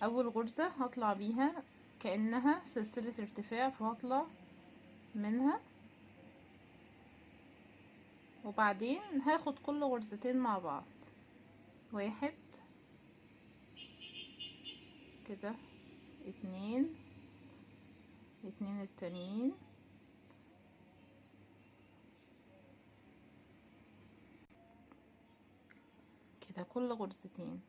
اول غرزة هطلع بيها كأنها سلسلة ارتفاع، فهطلع منها وبعدين هاخد كل غرزتين مع بعض، واحد كده، اتنين التانيين، كده كل غرزتين،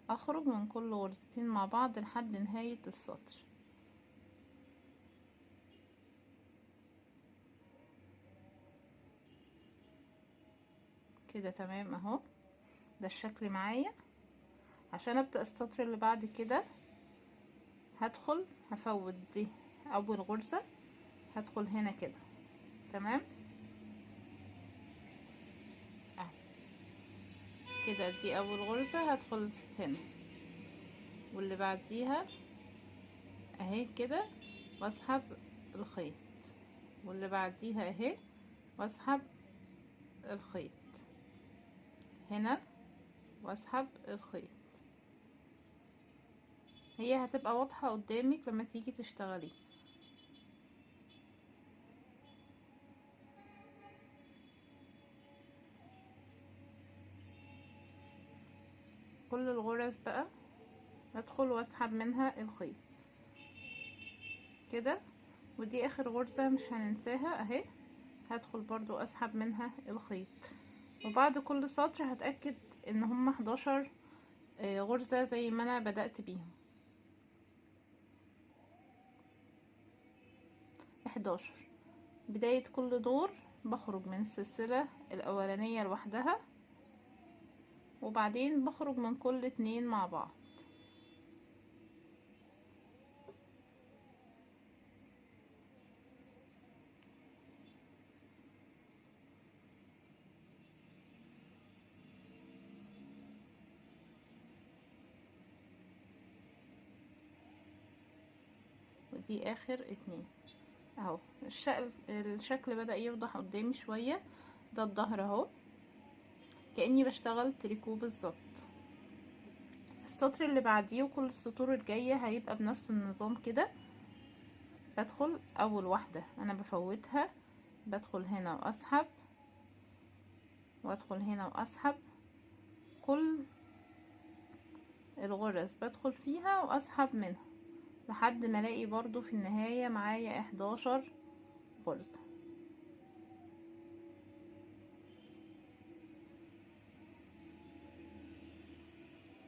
اخرج من كل غرزتين مع بعض لحد نهاية السطر. كده تمام اهو، ده الشكل معايا. عشان ابدأ السطر اللي بعد كده هدخل هفوت دي اول غرزة، هدخل هنا كده تمام اهو، كده دي اول غرزة هدخل هنا، واللي بعديها اهي كده واسحب الخيط، واللي بعديها اهي واسحب الخيط هنا واسحب الخيط. هي هتبقى واضحة قدامك لما تيجي تشتغلي. كل الغرز بقى ادخل واسحب منها الخيط كده، ودي اخر غرزة مش هننساها اهي، هدخل برضو اسحب منها الخيط. وبعد كل سطر هتأكد ان هما 11 غرزة زي ما انا بدأت بيهم، 11. بداية كل دور بخرج من السلسلة الاولانية لوحدها، وبعدين بخرج من كل اتنين مع بعض. ودي اخر اتنين اهو. الشكل بدأ يوضح قدامي شوية. ده الظهر اهو، كأني بشتغل تريكو بالظبط. السطر اللي بعديه وكل السطور الجاية هيبقى بنفس النظام كده. بدخل اول واحدة انا بفوتها، بدخل هنا واسحب، وادخل هنا واسحب، كل الغرز بدخل فيها واسحب منها لحد ما الاقي برضو في النهاية معايا 11 غرزة.